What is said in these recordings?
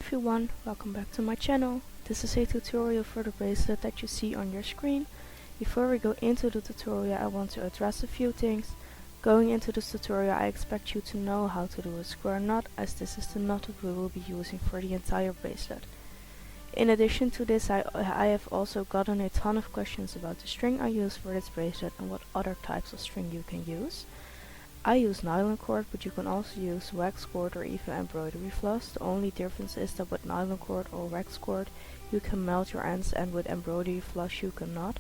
everyone, welcome back to my channel. This is a tutorial for the bracelet that you see on your screen. Before we go into the tutorial, I want to address a few things. Going into this tutorial, I expect you to know how to do a square knot, as this is the knot that we will be using for the entire bracelet. In addition to this, I have also gotten a ton of questions about the string I use for this bracelet and what other types of string you can use. I use nylon cord, but you can also use wax cord or even embroidery floss. The only difference is that with nylon cord or wax cord you can melt your ends, and with embroidery floss you cannot.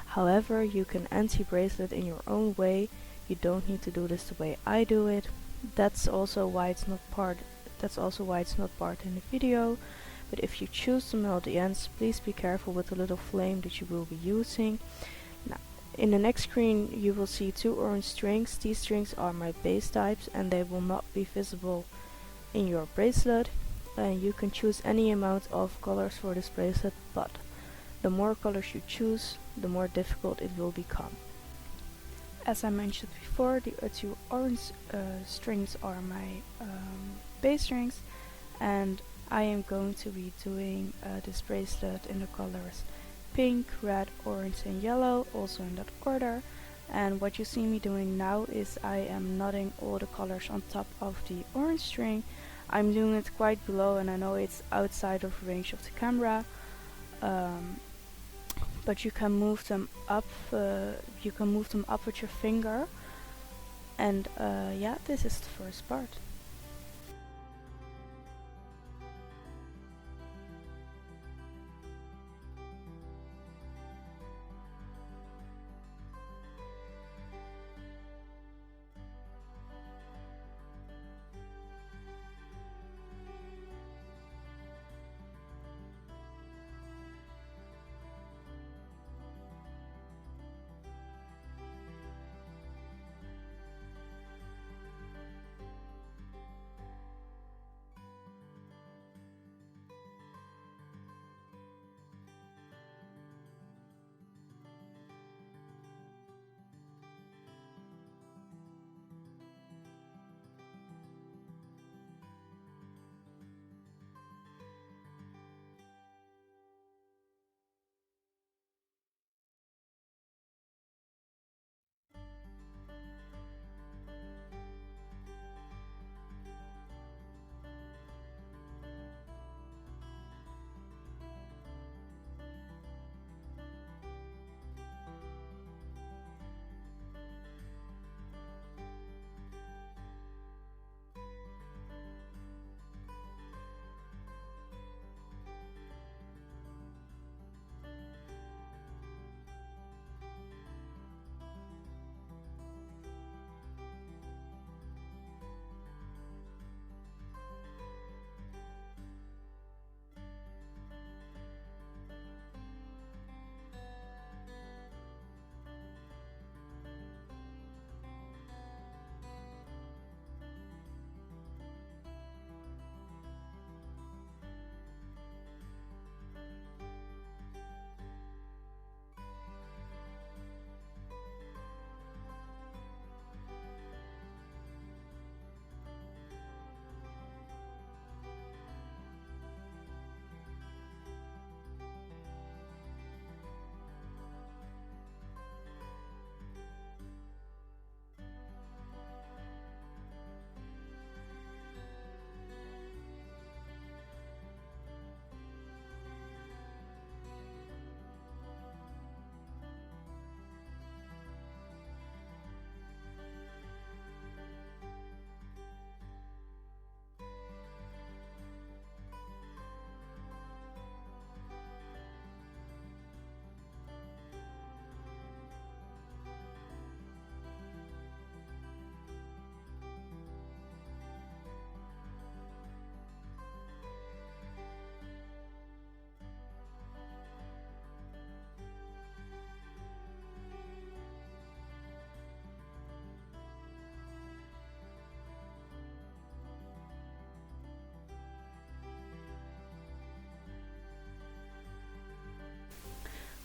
However, you can anti-bracelet in your own way. You don't need to do this the way I do it. That's also why it's not part in the video. But if you choose to melt the ends, please be careful with the little flame that you will be using. Now, in the next screen you will see two orange strings. These strings are my base types and they will not be visible in your bracelet. You can choose any amount of colors for this bracelet, but the more colors you choose, the more difficult it will become. As I mentioned before, the two orange strings are my base strings, and I am going to be doing this bracelet in the colors pink, red, orange and yellow, also in that order. And what you see me doing now is I am knotting all the colors on top of the orange string. I'm doing it quite below, and I know it's outside of range of the camera, but you can move them up. With your finger, and yeah, this is the first part.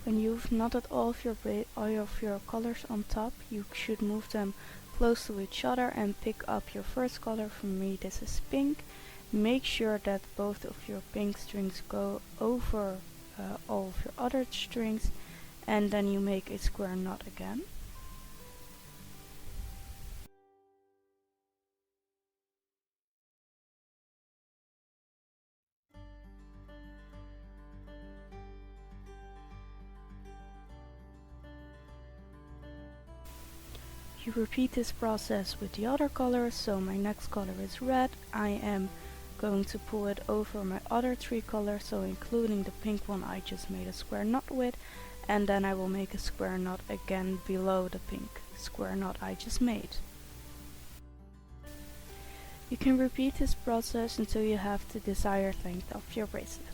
When you've knotted all of your colors on top, you should move them close to each other and pick up your first color. For me this is pink, Make sure that both of your pink strings go over all of your other strings, and then you make a square knot again. You repeat this process with the other colors, so my next color is red. I am going to pull it over my other 3 colors, so including the pink one I just made a square knot with, and then I will make a square knot again below the pink square knot I just made. You can repeat this process until you have the desired length of your bracelet.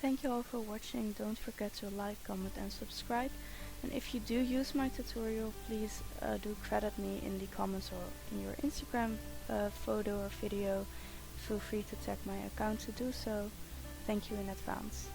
Thank you all for watching. Don't forget to like, comment and subscribe. And if you do use my tutorial, please do credit me in the comments or in your Instagram photo or video. Feel free to tag my account to do so. Thank you in advance.